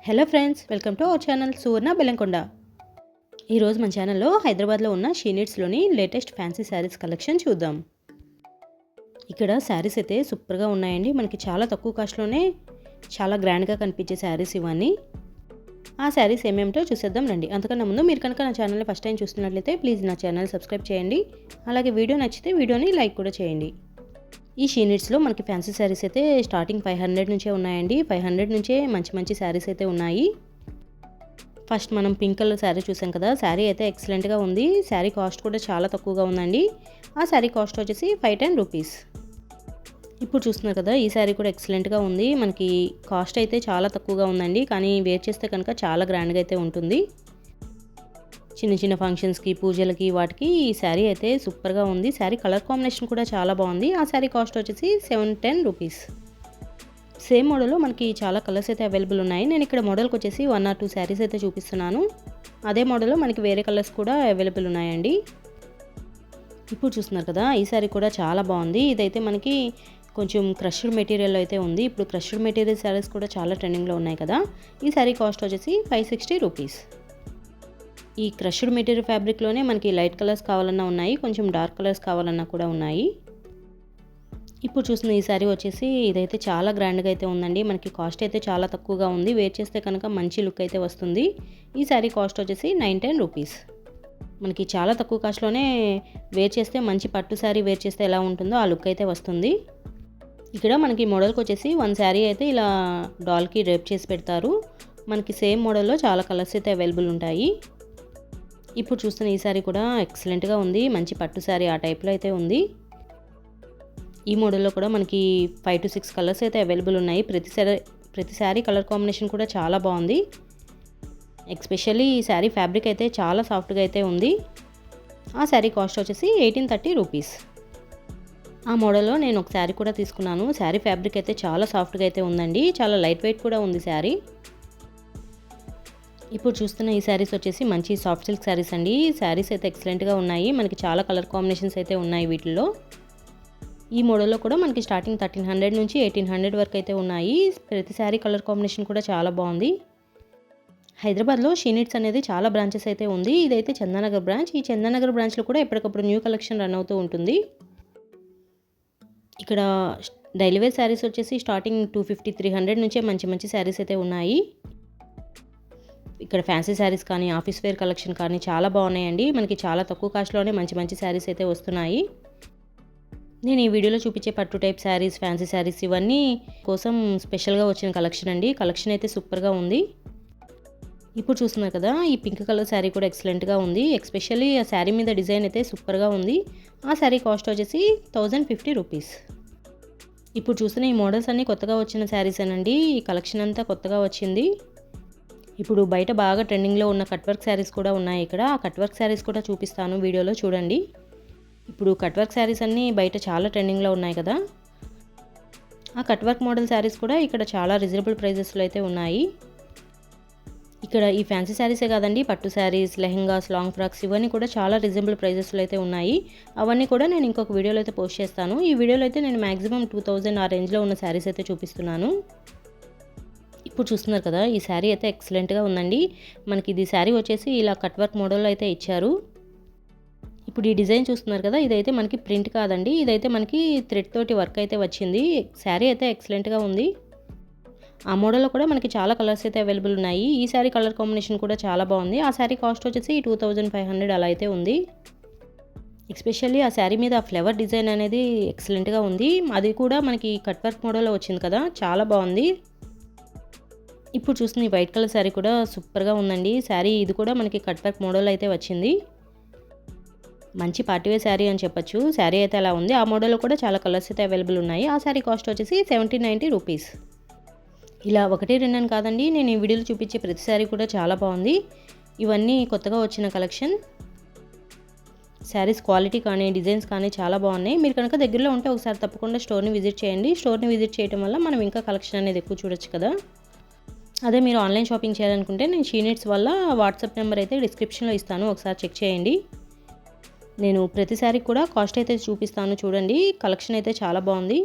Hello friends, welcome to our channel Suvarna Bellamkonda. ఈరోజు మన ఛానల్లో హైదరాబాద్లో ఉన్న షీనిట్స్లోని లేటెస్ట్ ఫ్యాన్సీ శారీస్ కలెక్షన్ చూద్దాం. ఇక్కడ శారీస్ అయితే సూపర్గా ఉన్నాయండి. మనకి చాలా తక్కువ కాస్ట్లోనే చాలా గ్రాండ్గా కనిపించే శారీస్ ఇవన్నీ. ఆ శారీస్ ఏమేమిటో చూసేద్దాం రండి. అంతకన్నా ముందు మీరు కనుక నా ఛానల్ని ఫస్ట్ టైం చూస్తున్నట్లయితే ప్లీజ్ నా ఛానల్ సబ్స్క్రైబ్ చేయండి. అలాగే వీడియో నచ్చితే వీడియోని లైక్ కూడా చేయండి. ఈ షీనిట్స్లో మనకి ఫ్యాన్సీ శారీస్ అయితే స్టార్టింగ్ 500 నుంచే ఉన్నాయండి. 500 నుంచే మంచి మంచి శారీస్ అయితే ఉన్నాయి. ఫస్ట్ మనం పింక్ కలర్ శారీ చూసాం కదా. శారీ అయితే ఎక్సలెంట్గా ఉంది. శారీ కాస్ట్ కూడా చాలా తక్కువగా ఉందండి. ఆ శారీ కాస్ట్ వచ్చేసి 510 రూపీస్. ఇప్పుడు చూస్తున్నారు కదా, ఈ శారీ కూడా ఎక్సలెంట్గా ఉంది. మనకి కాస్ట్ అయితే చాలా తక్కువగా ఉందండి, కానీ వేర్ చేస్తే కనుక చాలా గ్రాండ్గా అయితే ఉంటుంది. చిన్న చిన్న ఫంక్షన్స్కి, పూజలకి, వాటికి ఈ శారీ అయితే సూపర్గా ఉంది. శారీ కలర్ కాంబినేషన్ కూడా చాలా బాగుంది. ఆ శారీ కాస్ట్ వచ్చేసి 710 రూపీస్. సేమ్ మోడల్లో మనకి చాలా కలర్స్ అయితే అవైలబుల్ ఉన్నాయి. నేను ఇక్కడ మోడల్కి వచ్చేసి 1 or 2 శారీస్ అయితే చూపిస్తున్నాను. అదే మోడల్లో మనకి వేరే కలర్స్ కూడా అవైలబుల్ ఉన్నాయండి. ఇప్పుడు చూస్తున్నారు కదా, ఈ శారీ కూడా చాలా బాగుంది. ఇదైతే మనకి కొంచెం క్రష్డ్ మెటీరియల్ అయితే ఉంది. ఇప్పుడు క్రష్డ్ మెటీరియల్ శారీస్ కూడా చాలా ట్రెండింగ్లో ఉన్నాయి కదా. ఈ శారీ కాస్ట్ వచ్చేసి 560 రూపీస్. ఈ క్రష్డ్ మెటీరియల్ ఫ్యాబ్రిక్లోనే మనకి లైట్ కలర్స్ కావాలన్నా ఉన్నాయి, కొంచెం డార్క్ కలర్స్ కావాలన్నా కూడా ఉన్నాయి. ఇప్పుడు చూసిన ఈ శారీ వచ్చేసి ఇదైతే చాలా గ్రాండ్గా అయితే ఉందండి. మనకి కాస్ట్ అయితే చాలా తక్కువగా ఉంది. వేర్ చేస్తే కనుక మంచి లుక్ అయితే వస్తుంది. ఈ శారీ కాస్ట్ వచ్చేసి 910 రూపీస్. మనకి చాలా తక్కువ కాస్ట్లోనే వేర్ చేస్తే మంచి పట్టు శారీ వేర్ చేస్తే ఎలా ఉంటుందో ఆ లుక్ అయితే వస్తుంది. ఇక్కడ మనకి మోడల్కి వచ్చేసి 1 శారీ అయితే ఇలా డాల్కి డ్రేప్ చేసి పెడతారు. మనకి సేమ్ మోడల్లో చాలా కలర్స్ అయితే అవైలబుల్ ఉంటాయి. ఇప్పుడు చూస్తున్న ఈ శారీ కూడా ఎక్సలెంట్గా ఉంది. మంచి పట్టు శారీ ఆ టైప్లో అయితే ఉంది. ఈ మోడల్లో కూడా మనకి 5 to 6 కలర్స్ అయితే అవైలబుల్ ఉన్నాయి. ప్రతి శారీ కలర్ కాంబినేషన్ కూడా చాలా బాగుంది. ఎస్పెషల్లీ ఈ శారీ ఫ్యాబ్రిక్ అయితే చాలా సాఫ్ట్గా అయితే ఉంది. ఆ శారీ కాస్ట్ వచ్చేసి 1830 రూపీస్. ఆ మోడల్లో నేను ఒక శారీ కూడా తీసుకున్నాను. శారీ ఫ్యాబ్రిక్ అయితే చాలా సాఫ్ట్గా అయితే ఉందండి. చాలా లైట్ వెయిట్ కూడా ఉంది శారీ. ఇప్పుడు చూస్తున్న ఈ శారీస్ వచ్చేసి మంచి సాఫ్ట్ సిల్క్ శారీస్ అండి. శారీస్ అయితే ఎక్సలెంట్గా ఉన్నాయి. మనకి చాలా కలర్ కాంబినేషన్స్ అయితే ఉన్నాయి వీటిల్లో. ఈ మోడల్లో కూడా మనకి స్టార్టింగ్ 1300 నుంచి 1800 వరకు అయితే ఉన్నాయి. ప్రతి శారీ కలర్ కాంబినేషన్ కూడా చాలా బాగుంది. హైదరాబాద్లో షీనిట్స్ అనేది చాలా బ్రాంచెస్ అయితే ఉంది. ఇదైతే చందానగర్ బ్రాంచ్. ఈ చందానగర్ బ్రాంచ్లో కూడా ఎప్పటికప్పుడు న్యూ కలెక్షన్ రన్ అవుతూ ఉంటుంది. ఇక్కడ డైలీ వేర్ శారీస్ వచ్చేసి స్టార్టింగ్ 250, 300 నుంచే మంచి మంచి శారీస్ అయితే ఉన్నాయి. ఇక్కడ ఫ్యాన్సీ శారీస్ కానీ, ఆఫీస్ వేర్ కలెక్షన్ కానీ చాలా బాగున్నాయండి. మనకి చాలా తక్కువ కాస్ట్లోనే మంచి మంచి శారీస్ అయితే వస్తున్నాయి. నేను ఈ వీడియోలో చూపించే పట్టు టైప్ శారీస్, ఫ్యాన్సీ శారీస్ ఇవన్నీ కోసం స్పెషల్గా వచ్చిన కలెక్షన్ అండి. కలెక్షన్ అయితే సూపర్గా ఉంది. ఇప్పుడు చూస్తున్నారు కదా, ఈ పింక్ కలర్ శారీ కూడా ఎక్సలెంట్గా ఉంది. ఎస్పెషల్లీ ఆ శారీ మీద డిజైన్ అయితే సూపర్గా ఉంది. ఆ శారీ కాస్ట్ వచ్చేసి 1050 రూపీస్. ఇప్పుడు చూస్తున్న ఈ మోడల్స్ అన్నీ కొత్తగా వచ్చిన శారీస్ అనండి. ఈ కలెక్షన్ అంతా కొత్తగా వచ్చింది. ఇప్పుడు బయట బాగా ట్రెండింగ్లో ఉన్న కట్ వర్క్ శారీస్ కూడా ఉన్నాయి ఇక్కడ. ఆ కట్ వర్క్ శారీస్ కూడా చూపిస్తాను, వీడియోలో చూడండి. ఇప్పుడు కట్ వర్క్ శారీస్ అన్నీ బయట చాలా ట్రెండింగ్లో ఉన్నాయి కదా. ఆ కట్ వర్క్ మోడల్ శారీస్ కూడా ఇక్కడ చాలా రీజనబుల్ ప్రైజెస్లో అయితే ఉన్నాయి. ఇక్కడ ఈ ఫ్యాన్సీ శారీసే కాదండి, పట్టు శారీస్, లెహెంగాస్, లాంగ్ ఫ్రాక్స్ ఇవన్నీ కూడా చాలా రీజనబుల్ ప్రైజెస్లో అయితే ఉన్నాయి. అవన్నీ కూడా నేను ఇంకొక వీడియోలో అయితే పోస్ట్ చేస్తాను. ఈ వీడియోలో అయితే నేను మ్యాక్సిమం 2000 ఆ రేంజ్లో ఉన్న శారీస్ అయితే చూపిస్తున్నాను. ఇప్పుడు చూస్తున్నారు కదా, ఈ శారీ అయితే ఎక్సలెంట్గా ఉందండి. మనకి ఇది శారీ వచ్చేసి ఇలా కట్ వర్క్ మోడల్లో అయితే ఇచ్చారు. ఇప్పుడు ఈ డిజైన్ చూస్తున్నారు కదా, ఇదైతే మనకి ప్రింట్ కాదండి. ఇదైతే మనకి థ్రెడ్ తోటి వర్క్ అయితే వచ్చింది. శారీ అయితే ఎక్సలెంట్గా ఉంది. ఆ మోడల్లో కూడా మనకి చాలా కలర్స్ అయితే అవైలబుల్ ఉన్నాయి. ఈ శారీ కలర్ కాంబినేషన్ కూడా చాలా బాగుంది. ఆ శారీ కాస్ట్ వచ్చేసి 2500 అలా అయితే ఉంది. ఎస్పెషల్లీ ఆ శారీ మీద ఆ ఫ్లవర్ డిజైన్ అనేది ఎక్సలెంట్గా ఉంది. అది కూడా మనకి కట్ వర్క్ మోడల్లో వచ్చింది కదా, చాలా బాగుంది. ఇప్పుడు చూస్తున్న ఈ వైట్ కలర్ శారీ కూడా సూపర్గా ఉందండి. శారీ ఇది కూడా మనకి కట్ వర్క్ మోడల్ అయితే వచ్చింది. మంచి పార్టీవేర్ శారీ అని చెప్పొచ్చు. శారీ అయితే అలా ఉంది. ఆ మోడల్లో కూడా చాలా కలర్స్ అయితే అవైలబుల్ ఉన్నాయి. ఆ శారీ కాస్ట్ వచ్చేసి 1790 రూపీస్. ఇలా 1, 2 అని కాదండి, నేను ఈ వీడియోలో చూపించే ప్రతి శారీ కూడా చాలా బాగుంది. ఇవన్నీ కొత్తగా వచ్చిన కలెక్షన్. శారీస్ క్వాలిటీ కానీ, డిజైన్స్ కానీ చాలా బాగున్నాయి. మీరు కనుక దగ్గరలో ఉంటే ఒకసారి తప్పకుండా స్టోర్ని విజిట్ చేయండి. స్టోర్ని విజిట్ చేయడం వల్ల మనం ఇంకా కలెక్షన్ అనేది ఎక్కువ చూడొచ్చు కదా. అదే మీరు ఆన్లైన్ షాపింగ్ చేయాలనుకుంటే నేను షీనిట్స్ వల్ల వాట్సాప్ నెంబర్ అయితే డిస్క్రిప్షన్లో ఇస్తాను, ఒకసారి చెక్ చేయండి. నేను ప్రతిసారి కూడా కాస్ట్ అయితే చూపిస్తాను చూడండి. కలెక్షన్ అయితే చాలా బాగుంది.